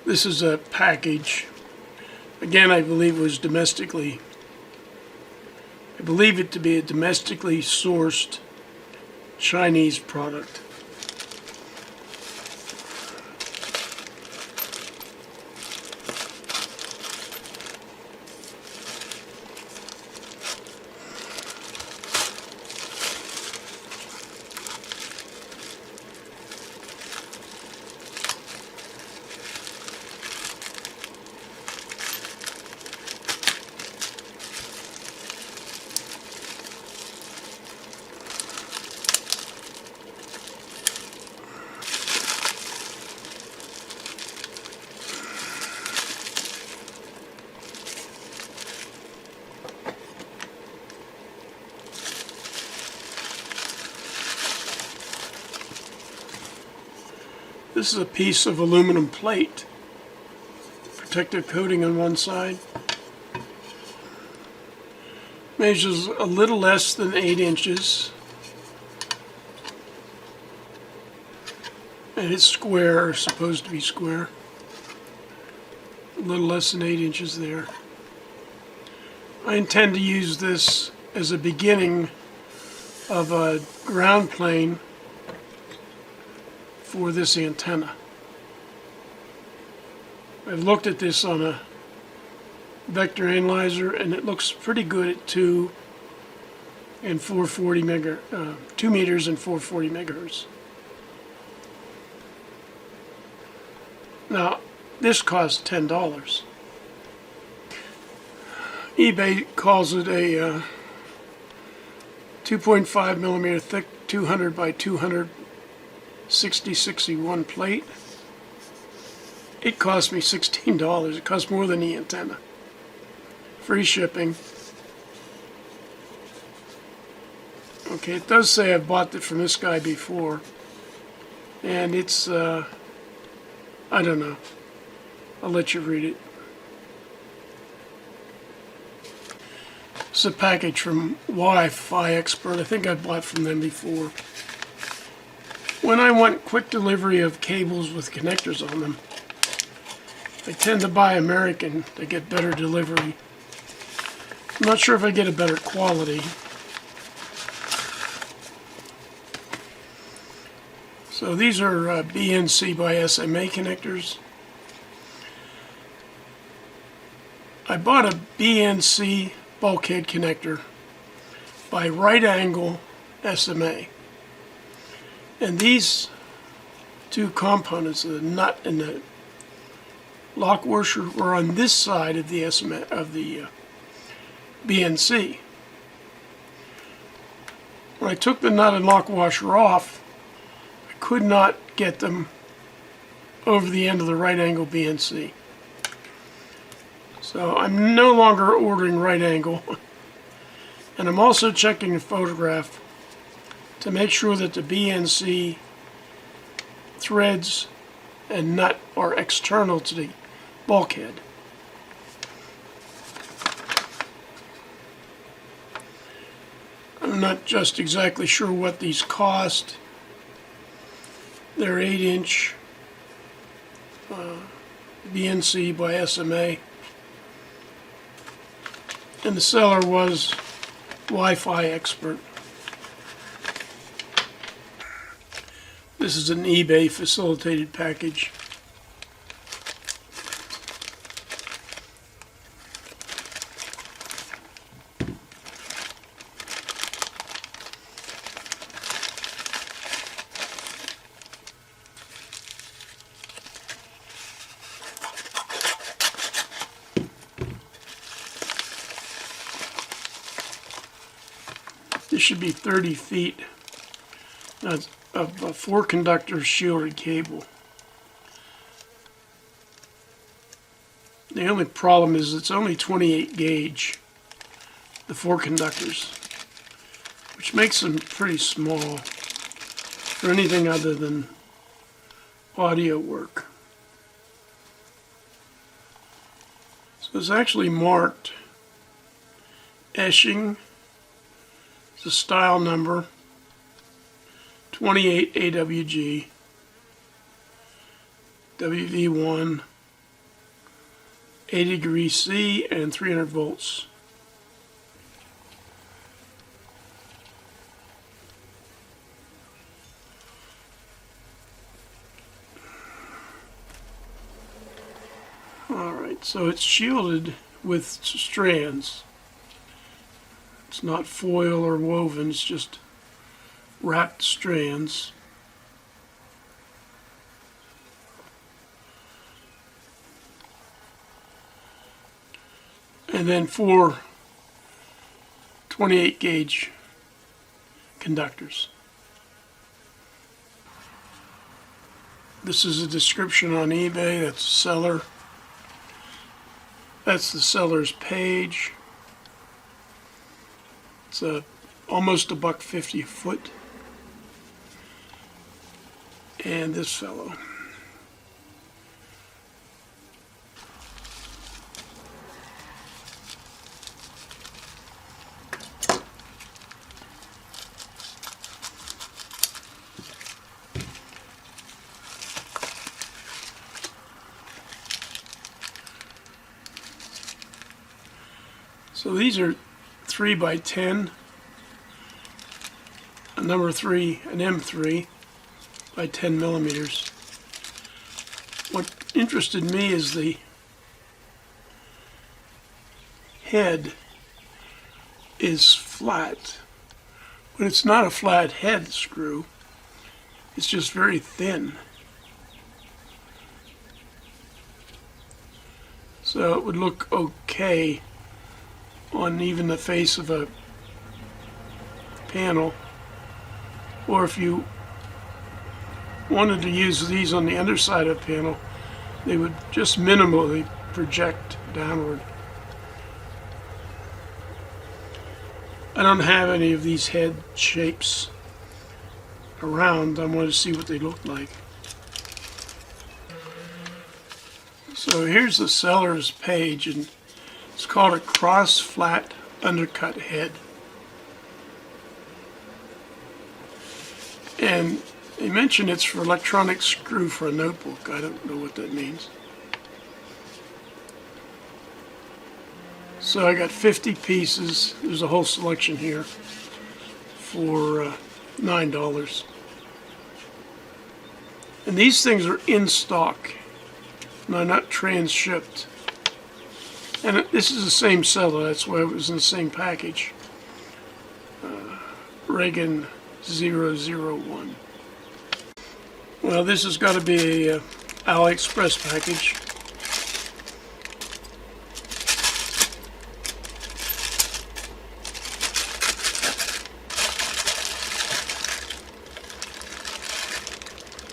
This is a package. Again, I believe it was I believe it to be a domestically sourced Chinese product. This is a piece of aluminum plate, protective coating on one side. Measures a little less than 8 inches. And it's square, or supposed to be square. A little less than 8 inches there. I intend to use this as a beginning of a ground plane for this antenna. I've looked at this on a vector analyzer and it looks pretty good at 2 and 440 2 meters and 440 megahertz. Now this costs $10. eBay calls it a 2.5 millimeter thick 200 by 200 6061 plate. It cost me $16. It cost more than the antenna. Free shipping. Okay, it does say I've bought it from this guy before. And it's, I don't know. I'll let you read it. It's a package from Wi-Fi Expert. I think I've bought from them before. When I want quick delivery of cables with connectors on them, I tend to buy American to get better delivery. I'm not sure if I get a better quality. So these are BNC by SMA connectors. I bought a BNC bulkhead connector by Right Angle SMA. And these two components, the nut and the lock washer, were on this side of the SMA, of the BNC. When I took the nut and lock washer off, I could not get them over the end of the right angle BNC. So I'm no longer ordering right angle. And I'm also checking the photograph to make sure that the BNC threads and nut are external to the bulkhead. I'm not just exactly sure what these cost. They're 8-inch BNC by SMA. And the seller was Wi-Fi Expert. This is an eBay facilitated package. This should be 30 feet of a 4-conductor shielded cable. The only problem is it's only 28 gauge, the 4 conductors, which makes them pretty small for anything other than audio work. So it's actually marked Esching, the style number 28 AWG, WV1 80 degrees C and 300 volts. Alright, so it's shielded with strands. It's not foil or woven, it's just wrapped strands. And then 4 28 gauge conductors. This is a description on eBay. That's the seller. That's the seller's page. It's almost $1.50 a foot. And this fellow. So these are 3 by 10, a number 3, an M3 by 10 millimeters. What interested me is the head is flat, but it's not a flat head screw. It's just very thin. So it would look okay on even the face of a panel, or if you wanted to use these on the underside of a panel, they would just minimally project downward. I don't have any of these head shapes around. I wanted to see what they look like. So here's the seller's page, and it's called a cross flat undercut head. And they mention it's for electronic screw for a notebook. I don't know what that means. So I got 50 pieces. There's a whole selection here for $9. And these things are in stock. No, not transshipped. And this is the same seller, that's why it was in the same package. Reagan 001. Well, this has got to be a Aliexpress package.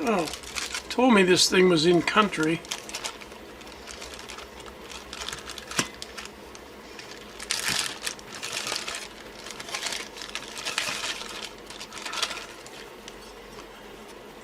Oh, told me this thing was in country.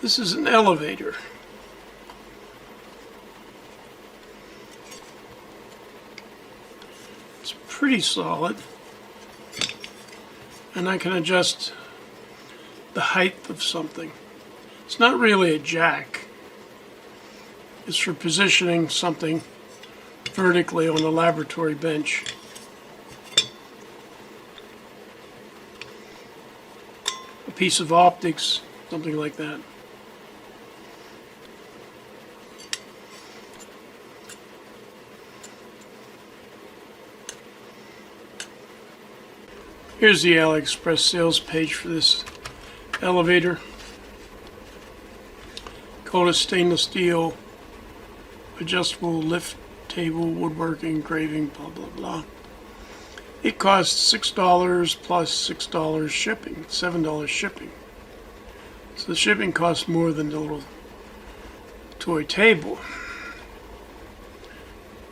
This is an elevator. It's pretty solid, and I can adjust the height of something. It's not really a jack. It's for positioning something vertically on a laboratory bench. A piece of optics, something like that. Here's the Aliexpress sales page for this elevator. Called a stainless steel adjustable lift table, woodworking, engraving, blah blah blah. It costs $6 plus $6 shipping, $7 shipping. So the shipping costs more than the little toy table.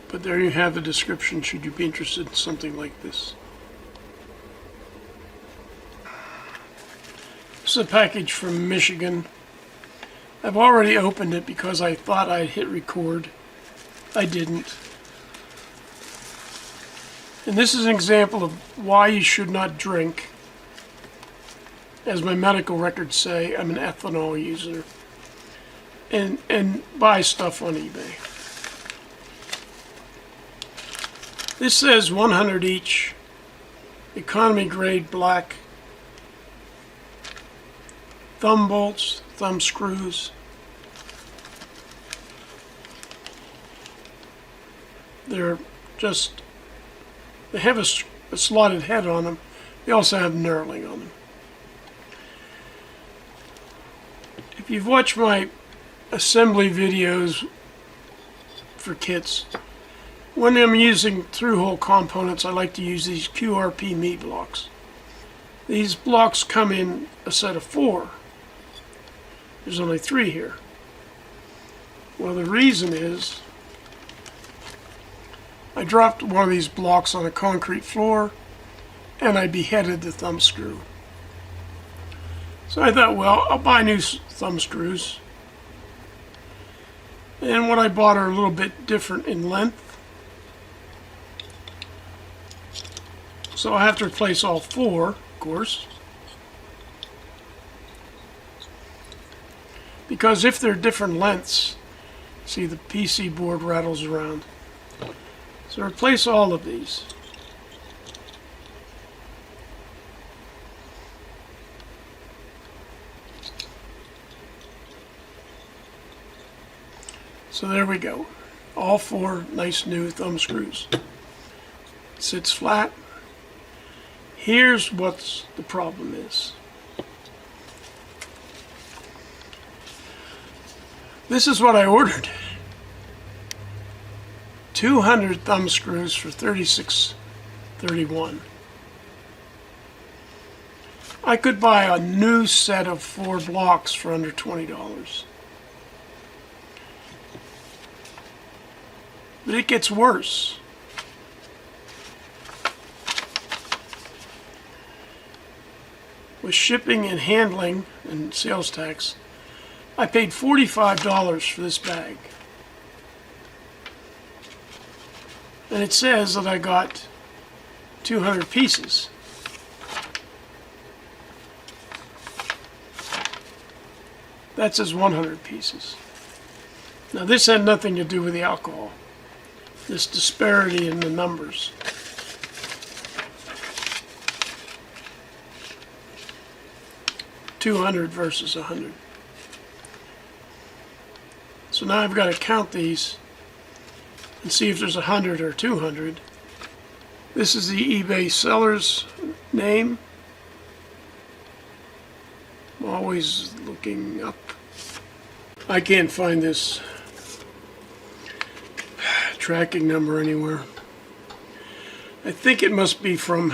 But there you have the description should you be interested in something like this. This is a package from Michigan. I've already opened it because I thought I'd hit record. I didn't. And this is an example of why you should not drink. As my medical records say, I'm an ethanol user. And buy stuff on eBay. This says 100 each, economy grade black thumb bolts, thumb screws. They're just, they have a slotted head on them. They also have knurling on them. If you've watched my assembly videos for kits, when I'm using through-hole components, I like to use these QRP meat blocks. These blocks come in a set of 4. There's only 3 here. Well, the reason is I dropped one of these blocks on a concrete floor and I beheaded the thumb screw. So I thought, well, I'll buy new thumb screws. And what I bought are a little bit different in length. So I have to replace all 4, of course. Because if they're different lengths, see the PC board rattles around. So replace all of these. So there we go. All 4 nice new thumb screws. Sits flat. Here's what the problem is. This is what I ordered. 200 thumb screws for $36.31. I could buy a new set of 4 blocks for under $20. But it gets worse. With shipping and handling and sales tax, I paid $45 for this bag. And it says that I got 200 pieces. That says 100 pieces. Now this had nothing to do with the alcohol. This disparity in the numbers. $200 versus 100. So now I've got to count these and see if there's 100 or 200. This is the eBay seller's name. I'm always looking up. I can't find this tracking number anywhere. I think it must be from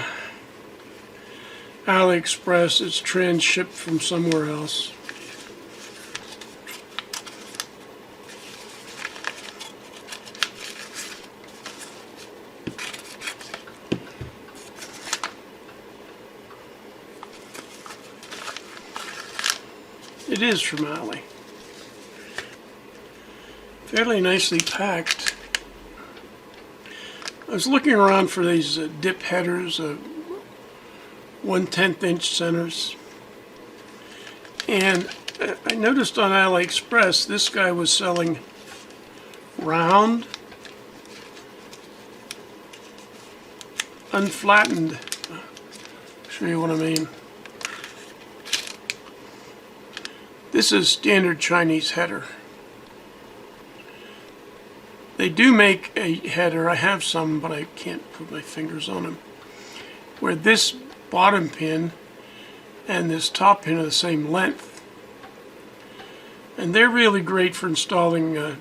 Aliexpress. It's transshipped from somewhere else. It is from Ali. Fairly nicely packed. I was looking around for these dip headers, 1/10 inch centers, and I noticed on Aliexpress this guy was selling round, unflattened. I'll show you what I mean. This is standard Chinese header. They do make a header, I have some, but I can't put my fingers on them, where this bottom pin and this top pin are the same length. And they're really great for installing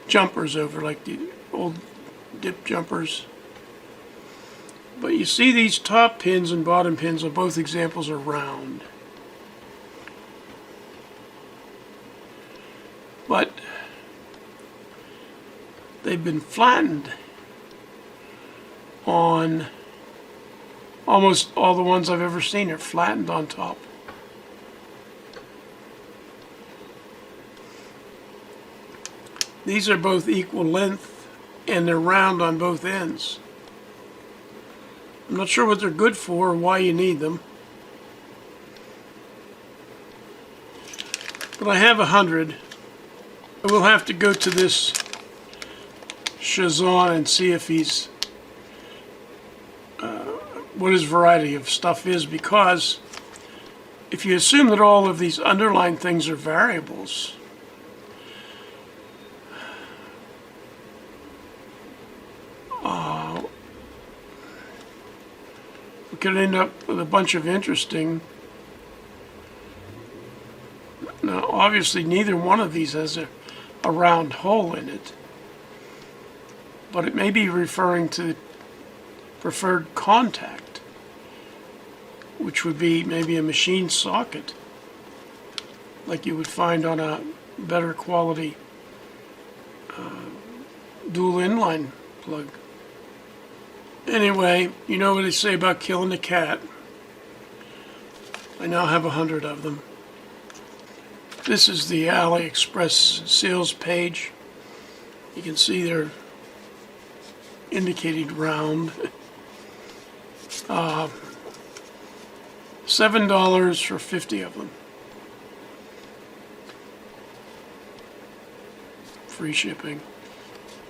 jumpers over, like the old dip jumpers. But you see these top pins and bottom pins on both examples are round. But they've been flattened on almost all the ones I've ever seen are flattened on top. These are both equal length and they're round on both ends. I'm not sure what they're good for or why you need them. But I have 100. I will have to go to this Shazan and see if he's what his variety of stuff is, because if you assume that all of these underlying things are variables, we could end up with a bunch of interesting. Now, obviously, neither one of these has a round hole in it, but it may be referring to preferred contact, which would be maybe a machine socket, like you would find on a better quality dual inline plug. Anyway, you know what they say about killing a cat. I now have 100 of them. This is the Aliexpress Seals page. You can see they're indicated round. $7 for 50 of them. Free shipping.